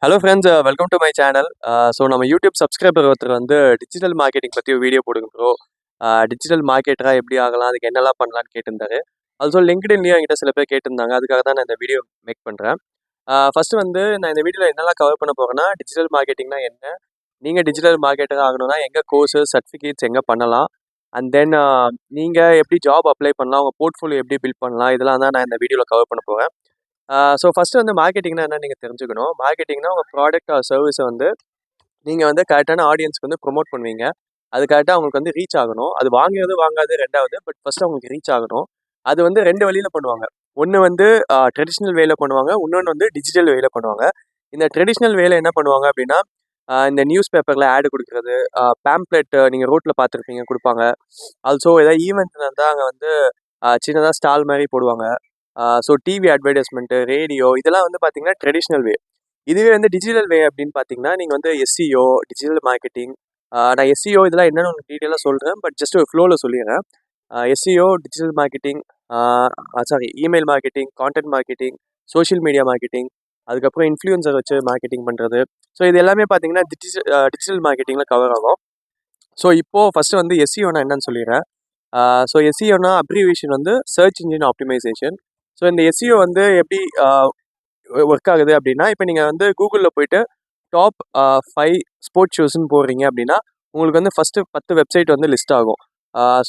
Hello friends, welcome to my channel. So நம்ம YouTube subscriber ஒருத்தர் வந்து டிஜிட்டல் மார்க்கெட்டிங் பற்றி ஒரு வீடியோ போடுங்க ப்ரோ. டிஜிட்டல் மார்க்கெட்டராக எப்படி ஆகலாம், அதுக்கு என்னெல்லாம் பண்ணலான்னு கேட்டிருந்தாரு. ஆல்சோ லிங்க்டின்லேயும் என்கிட்ட சில பேர் கேட்டிருந்தாங்க. அதுக்காக தான் நான் இந்த வீடியோ மேக் பண்ணுறேன். ஃபஸ்ட்டு வந்து நான் இந்த வீடியோவில் என்னெல்லாம் கவர் பண்ண போகிறேன்னா, டிஜிட்டல் மார்க்கெட்டிங்னா என்ன, நீங்கள் டிஜிட்டல் மார்க்கெட்டர் ஆகணும்னா எங்கே கோர்ஸஸ் சர்டிஃபிகேட்ஸ் எங்கே பண்ணலாம், அண்ட் தென் நீங்கள் எப்படி ஜாப் அப்ளை பண்ணலாம், உங்கள் போர்ட்ஃபோலியோ எப்படி பில்ட் பண்ணலாம், இதெல்லாம் தான் நான் இந்த வீடியோவில் கவர் பண்ண போகிறேன். ஸோ ஃபஸ்ட்டு வந்து மார்க்கெட்டிங்னா என்னன்னு நீங்கள் தெரிஞ்சுக்கணும். மார்க்கெட்டிங்னா உங்கள் ப்ராடக்ட் ஆர் சர்வீஸை வந்து நீங்கள் வந்து கரெக்டான ஆடியன்ஸ்க்கு வந்து ப்ரொமோட் பண்ணுவீங்க. அது கரெக்டாக அவங்களுக்கு வந்து ரீச் ஆகணும். அது வாங்குறது வாங்காது 2வது, பட் ஃபஸ்ட்டு அவங்களுக்கு ரீச் ஆகணும். அது வந்து 2 வழியில் பண்ணுவாங்க. ஒன்று வந்து ட்ரெடிஷ்னல் வேல பண்ணுவாங்க, இன்னொன்று வந்து டிஜிட்டல் வேல பண்ணுவாங்க. இந்த ட்ரெடிஷ்னல் வேல என்ன பண்ணுவாங்க அப்படின்னா, இந்த நியூஸ் பேப்பரில் ஆடு கொடுக்குறது, பேம்ப்ளெட் நீங்கள் ரோட்டில் பார்த்துருப்பீங்க கொடுப்பாங்க. ஆல்சோ ஏதாவது ஈவெண்ட் இருந்தால் அங்கே வந்து சின்னதாக ஸ்டால் மாதிரி போடுவாங்க. ஸோ டிவி அட்வர்டைஸ்மெண்ட்டு, ரேடியோ இதெல்லாம் வந்து பார்த்தீங்கன்னா ட்ரெடிஷ்னல் வே. இதுவே வந்து டிஜிட்டல் வே அப்படின்னு பார்த்தீங்கன்னா, நீங்கள் வந்து எஸ்இஓ, டிஜிட்டல் மார்க்கெட்டிங், நான் எஸ்இஓ இதெல்லாம் என்னென்னு உங்களுக்கு டீட்டெயிலாக சொல்கிறேன். பட் ஜஸ்ட் ஒரு ஃப்ளோவில் சொல்லிடுறேன். SEO, digital marketing, sorry email marketing, content marketing, social media marketing, அதுக்கப்புறம் இன்ஃப்ளூயன்சர் வச்சு மார்க்கெட்டிங் பண்ணுறது. ஸோ இது எல்லாமே பார்த்தீங்கன்னா டிஜிட்டல் மார்க்கெட்டிங்கில் கவர் ஆகும். ஸோ இப்போது ஃபஸ்ட்டு வந்து எஸ்இஓனா என்னன்னு சொல்லிடுறேன். ஸோ எஸ்இஓனா அப்ரிவேஷன் வந்து சர்ச் இன்ஜின் ஆப்டிமைசேஷன். ஸோ இந்த எஸ்இஓ வந்து எப்படி ஒர்க் ஆகுது அப்படின்னா, இப்போ நீங்கள் வந்து கூகுளில் போயிட்டு டாப் 5 ஸ்போர்ட்ஸ் ஷூஸ்ன்னு போடுறீங்க அப்படின்னா, உங்களுக்கு வந்து ஃபஸ்ட்டு 10 வெப்சைட் வந்து லிஸ்ட் ஆகும்.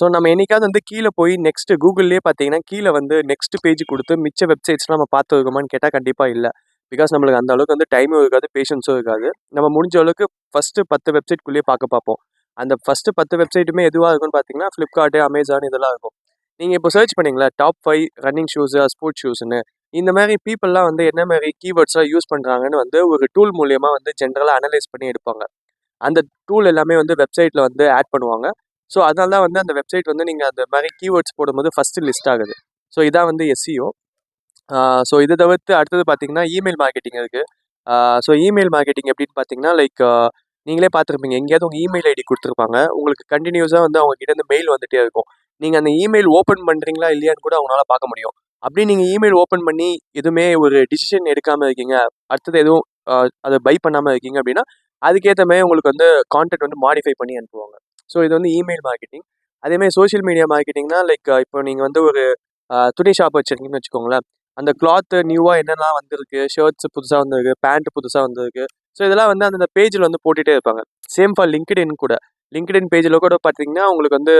ஸோ நம்ம என்னைக்காவது வந்து கீழே போய் நெக்ஸ்ட்டு கூகுள்லேயே பார்த்தீங்கன்னா, கீழே வந்து நெக்ஸ்ட் பேஜ் கொடுத்து மிச்ச வெப்சைட்ஸ்லாம் நம்ம பார்த்துருக்கோமான்னு கேட்டால் கண்டிப்பாக இல்லை. பிகாஸ் நம்மளுக்கு அந்த அளவுக்கு வந்து டைமும் இருக்காது, பேஷன்ஸும் இருக்காது. நம்ம முடிஞ்ச அளவுக்கு ஃபஸ்ட்டு 10 வெப்சைட்குள்ளேயே பார்ப்போம். அந்த ஃபஸ்ட்டு 10 வெப்சைட்டுமே எதுவாக இருக்கும்னு பார்த்தீங்கன்னா, ஃப்ளிப்கார்ட்டு, அமேசான் இதெல்லாம் இருக்கும். நீங்கள் இப்போ சர்ச் பண்ணீங்களா டாப் 5 ரன்னிங் ஷூஸு, ஸ்போர்ட்ஸ் ஷூஸ்ன்னு, இந்த மாதிரி பீப்புளெலாம் வந்து என்ன மாதிரி கீவேர்ட்ஸ்லாம் யூஸ் பண்ணுறாங்கன்னு வந்து ஒரு டூல் மூலியமாக வந்து ஜென்ரலாக அனலைஸ் பண்ணி எடுப்பாங்க. அந்த டூல் எல்லாமே வந்து வெப்சைட்டில் வந்து ஆட் பண்ணுவாங்க. ஸோ அதனால தான் வந்து அந்த வெப்சைட் வந்து நீங்கள் அந்த மாதிரி கீவேர்ட்ஸ் போடும்போது ஃபஸ்ட்டு லிஸ்ட் ஆகுது. ஸோ இதான் வந்து எஸ்இஓ. ஸோ இதை தவிர்த்து அடுத்தது பார்த்தீங்கன்னா இமெயில் மார்க்கெட்டிங் இருக்குது. ஸோ இமெயில் மார்க்கெட்டிங் எப்படின்னு பார்த்தீங்கன்னா, லைக் நீங்களே பார்த்துருப்பீங்க, எங்கேயாவது உங்கள் இமெயில் ஐடி கொடுத்துருப்பாங்க. உங்களுக்கு கண்டினியூஸாக வந்து அவங்க கிட்ட இருந்து மெயில் வந்துகிட்டே இருக்கும். நீங்கள் அந்த இமெயில் ஓப்பன் பண்ணுறீங்களா இல்லையான்னு கூட அவங்களால பார்க்க முடியும். அப்படி நீங்கள் இமெயில் ஓப்பன் பண்ணி எதுவுமே ஒரு டிசிஷன் எடுக்காமல் இருக்கீங்க, அடுத்தது எதுவும் அதை பை பண்ணாமல் இருக்கீங்க அப்படின்னா, அதுக்கேற்ற மாதிரி உங்களுக்கு வந்து கான்டென்ட் வந்து மாடிஃபை பண்ணி அனுப்புவாங்க. ஸோ இது வந்து இமெயில் மார்க்கெட்டிங். அதேமாதிரி சோஷியல் மீடியா மார்க்கெட்டிங்னா, லைக் இப்போ நீங்கள் வந்து ஒரு துணி ஷாப் வச்சுருக்கீங்கன்னு வச்சுக்கோங்களேன். அந்த கிளாத்து நியூவாக என்னெல்லாம் வந்திருக்கு, ஷர்ட்ஸ் புதுசாக வந்திருக்கு, பேண்ட் புதுசாக வந்திருக்கு. ஸோ இதெல்லாம் வந்து அந்த பேஜில் வந்து போட்டுகிட்டே இருப்பாங்க. சேம் ஃபார் லிங்க்டின் கூட. லிங்க்டின் பேஜில் கூட பார்த்தீங்கன்னா, உங்களுக்கு வந்து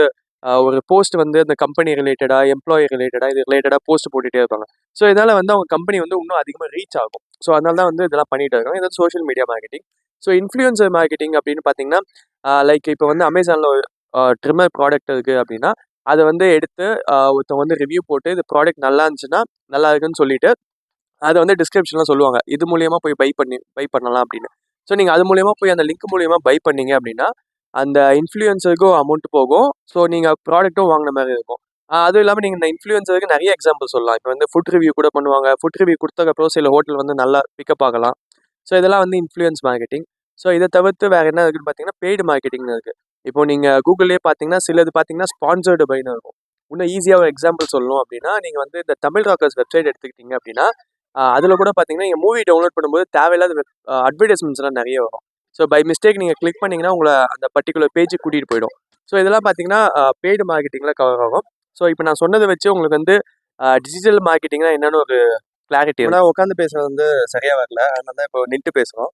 ஒரு போஸ்ட் வந்து அந்த கம்பெனி ரிலேட்டடாக, எம்ப்ளாயி ரிலேட்டடாக, இது ரிலேட்டடாக போஸ்ட் போட்டுகிட்டே இருப்பாங்க. ஸோ இதனால் வந்து அவங்க கம்பெனி வந்து இன்னும் அதிகமாக ரீச் ஆகும். ஸோ அதனால தான் வந்து இதெல்லாம் பண்ணிகிட்டு இருக்காங்க. இது social media marketing. So influencer marketing அப்படின்னு பார்த்தீங்கன்னா, லைக் இப்போ வந்து அமேசானில் ஒரு ட்ரிம்மர் ப்ராடக்ட் இருக்குது அப்படின்னா, அதை வந்து எடுத்து ஒருத்தவங்க வந்து ரிவ்யூ போட்டு இது ப்ராடக்ட் நல்லா இருந்துச்சுன்னா நல்லா இருக்குன்னு சொல்லிட்டு அதை வந்து டிஸ்கிரிப்ஷனில் சொல்லுவாங்க. இது மூலியமா போய் பை பண்ணலாம் அப்படின்னு. ஸோ நீங்கள் அது மூலியமா போய் அந்த லிங்க் மூலியமா பை பண்ணீங்க அப்படின்னா, அந்த இன்ஃப்ளூயன்சருக்கும் அமௌண்ட் போகும். ஸோ நீங்கள் ப்ராடக்ட்டும் வாங்கின மாதிரி இருக்கும். அதுவும் இல்லாமல் நீங்கள் இந்த இன்ஃப்ளூயன்சருக்கு நிறைய எக்ஸாம்பிள் சொல்லலாம். இப்போ வந்து ஃபுட் ரிவ்யூ கூட பண்ணுவாங்க. ஃபுட் ரிவ்யூ கொடுத்ததுக்கப்புறம் சில ஹோட்டல் வந்து நல்லா பிக்கப் ஆகலாம். ஸோ இதெல்லாம் வந்து இன்ஃப்ளூயன்ஸ் மார்க்கெட்டிங். ஸோ இதை தவிர்த்து வேறு என்ன இருக்குன்னு பார்த்தீங்கன்னா, பெய்டு மார்க்கெட்டிங்னு இருக்குது. இப்போ நீங்கள் கூகுள்லேயே பார்த்தீங்கன்னா, சிலது பார்த்தீங்கன்னா ஸ்பான்சர்டு பைன்னு இருக்கும். இன்னும் ஈஸியாக ஒரு எக்ஸாம்பிள் சொல்லணும் அப்படின்னா, நீங்கள் வந்து இந்த தமிழ் ராக்கர்ஸ் வெப்சைட் எடுத்துக்கிட்டீங்க அப்படின்னா, அதில் கூட பார்த்தீங்கன்னா, நீங்கள் மூவி டவுன்லோட் பண்ணும்போது தேவையில்லாத அட்வர்டைஸ்மெண்ட்ஸ்லாம் நிறைய வரும். ஸோ பை மிஸ்டேக் நீங்கள் கிளிக் பண்ணிங்கன்னா, உங்களை அந்த பர்ட்டிகுலர் பேஜுக்கு கூட்டிகிட்டு போயிடும். ஸோ இதெல்லாம் பார்த்தீங்கன்னா, பெய்டு மார்க்கெட்டிங்கில் கவர் ஆகும். ஸோ இப்போ நான் சொன்னதை வச்சு உங்களுக்கு வந்து டிஜிட்டல் மார்க்கெட்டிங்னா என்னென்னு ஒரு கிளாரிட்டி இருக்கும். நான் உட்காந்து பேசுகிறது வந்து சரியாக வரல, அதனால தான் இப்போ நின்று பேசுகிறோம்.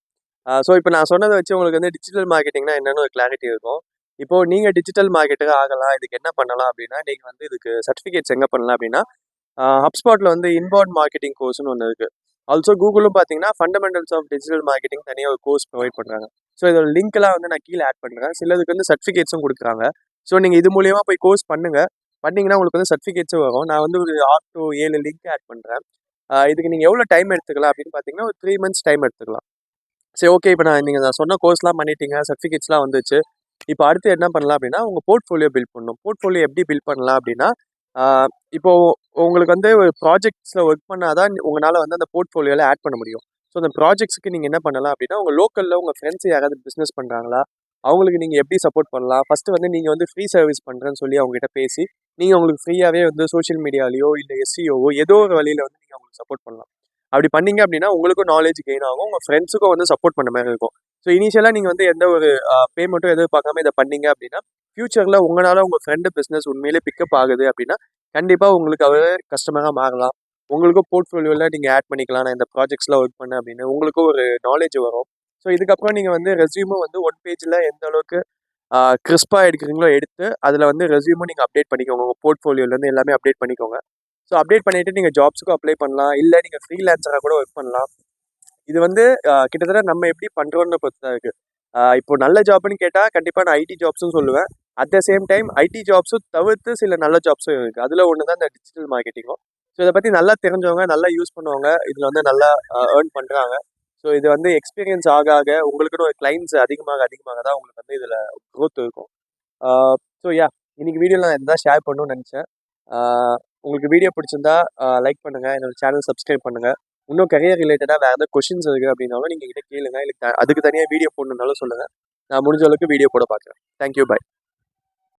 ஸோ இப்போ நான் சொன்னதை வச்சு உங்களுக்கு வந்து டிஜிட்டல் மார்க்கெட்டிங்னா என்னென்னு ஒரு கிளாரிட்டி இருக்கும். இப்போது நீங்கள் டிஜிட்டல் மார்க்கெட்டராக ஆகலாம், இதுக்கு என்ன பண்ணலாம் அப்படின்னா, நீங்கள் வந்து இதுக்கு சர்டிஃபிகேட்ஸ் எங்கே பண்ணலாம் அப்படின்னா, ஹப்ஸ்பாட்டில் வந்து இன்பவுண்ட் மார்க்கெட்டிங் கோர்ஸ்னு ஒன்று இருக்குது. ஆல்சோ கூகுளும் பார்த்தீங்கன்னா, ஃபண்டமெண்டல்ஸ் ஆஃப் டிஜிட்டல் மார்க்கெட்டிங் தனியாக ஒரு கோர்ஸ் ப்ரொவைட் பண்ணுறாங்க. ஸோ இதோட லிங்க்லாம் வந்து நான் கீழே ஆட் பண்ணுறேன். சிலதுக்கு வந்து சர்டிஃபிகேட்ஸும் கொடுக்குறாங்க. ஸோ நீங்கள் இது மூலியமா போய் கோர்ஸ் பண்ணிங்கன்னா உங்களுக்கு வந்து சர்டிஃபிகேட்ஸும் வரும். நான் வந்து ஒரு 6 to 7 லிங்க் ஆட் பண்ணுறேன். இதுக்கு நீங்கள் எவ்வளோ டைம் எடுத்துக்கலாம் அப்படின்னு பார்த்தீங்கன்னா, ஒரு 3 months டைம் எடுத்துக்கலாம். சரி, ஓகே. இப்போ நான் சொன்ன கோர்ஸ்லாம் பண்ணிட்டீங்க, சர்டிஃபிகேட்ஸ்லாம் வந்துச்சு. இப்போ அடுத்து என்ன பண்ணலாம் அப்படின்னா, உங்கள் போர்ட்ஃபோலியோ பில்ட் பண்ணணும். போர்ட்ஃபோலியோ எப்படி பில்ட் பண்ணலாம் அப்படின்னா, இப்போ உங்களுக்கு வந்து ஒரு ப்ராஜெக்ட்ஸில் ஒர்க் பண்ணால் தான் உங்களால் வந்து அந்த போர்ட்ஃபோலியோவில் ஆட் பண்ண முடியும். ஸோ அந்த ப்ராஜெக்ட்ஸ்க்கு நீங்கள் என்ன பண்ணலாம் அப்படின்னா, உங்கள் லோக்கலில் உங்கள் ஃப்ரெண்ட்ஸ் யாராவது பிஸ்னஸ் பண்ணுறாங்களா, அவங்களுக்கு நீங்கள் எப்படி சப்போர்ட் பண்ணலாம். ஃபஸ்ட்டு வந்து நீங்கள் வந்து ஃப்ரீ சர்வீஸ் பண்ணுறேன்னு சொல்லி அவங்ககிட்ட பேசி, நீங்கள் உங்களுக்கு ஃப்ரீயாகவே வந்து சோஷியல் மீடியாலேயோ இல்லை எஸ்சிஓவோ ஏதோ ஒரு வழியில் வந்து நீங்கள் அவங்களுக்கு சப்போர்ட் பண்ணலாம். அப்படி பண்ணீங்க அப்படின்னா உங்களுக்கும் நாலேஜ் கெயின் ஆகும், உங்கள் ஃப்ரெண்ட்ஸுக்கும் வந்து சப்போர்ட் பண்ண மாதிரி இருக்கும். ஸோ இனிஷியலாக நீங்கள் வந்து எந்த ஒரு பேமெண்ட்டும் எதிர்பார்க்காம இதை பண்ணீங்க அப்படின்னா ஃபியூச்சரில் உங்களால் உங்கள் ஃப்ரெண்டு பிஸ்னஸ் உண்மையிலே பிக்கப் ஆகுது அப்படின்னா கண்டிப்பாக உங்களுக்கு அவர் கஸ்டமராக மாறலாம். உங்களுக்கும் போர்ட்ஃபோலியோவில் நீங்கள் ஆட் பண்ணிக்கலாம், நான் இந்த ப்ராஜெக்ட்ஸ்லாம் ஒர்க் பண்ணேன் அப்படின்னு உங்களுக்கும் ஒரு நாலேஜ் வரும். ஸோ இதுக்கப்புறம் நீங்கள் வந்து ரெஸ்யூமும் வந்து ஒன் பேஜில் எந்த அளவுக்கு கிறிஸ்பாக எடுக்கிறீங்களோ எடுத்து அதில் வந்து ரெஸ்யூமும் நீங்கள் அப்டேட் பண்ணிக்கோங்க, உங்கள் போர்ட்ஃபோலியோலேருந்து எல்லாமே அப்டேட் பண்ணிக்கோங்க. ஸோ அப்டேட் பண்ணிவிட்டு நீங்கள் ஜாப்ஸுக்கும் அப்ளை பண்ணலாம், இல்லை நீங்கள் ஃப்ரீலான்சராக கூட ஒர்க் பண்ணலாம். இது வந்து கிட்டத்தட்ட நம்ம எப்படி பண்ணுறோன்னு பொறுத்து தான் இருக்குது. இப்போ நல்ல ஜாப்னு கேட்டால் கண்டிப்பாக நான் ஐடி ஜாப்ஸும் சொல்லுவேன். At the same time IT ஜாப்ஸும் தவிர்த்து சில நல்ல ஜாப்ஸும் இருக்குது. அதில் ஒன்று தான் இந்த டிஜிட்டல் மார்க்கெட்டிங்கும். ஸோ இதை பற்றி நல்லா தெரிஞ்சவங்க, நல்லா யூஸ் பண்ணுவாங்க, இதில் வந்து நல்லா ஏர்ன் பண்ணுறாங்க. ஸோ இது வந்து எக்ஸ்பீரியன்ஸ் ஆக ஆக உங்களுக்குன்னு ஒரு கிளைண்ட்ஸ் அதிகமாக அதிகமாக தான் உங்களுக்கு வந்து இதில் க்ரோத் இருக்கும். ஸோ இன்னைக்கு வீடியோவில் நான் இதான் ஷேர் பண்ணணும்னு நினச்சேன். உங்களுக்கு வீடியோ பிடிச்சிருந்தா லைக் பண்ணுங்கள், என்னோட சேனல் சப்ஸ்கிரைப் பண்ணுங்கள். இன்னும் கரியர் ரிலேட்டடாக வேறு ஏதாவது கொஷின்ஸ் இருக்குது அப்படின்னாலும் நீங்கள் கிட்ட கேளுங்க, இல்லை அதுக்கு தனியாக வீடியோ போடணுன்னாலும் சொல்லுங்கள். நான் முடிஞ்ச அளவுக்கு வீடியோ போட பார்க்குறேன். தேங்க்யூ, பாய்.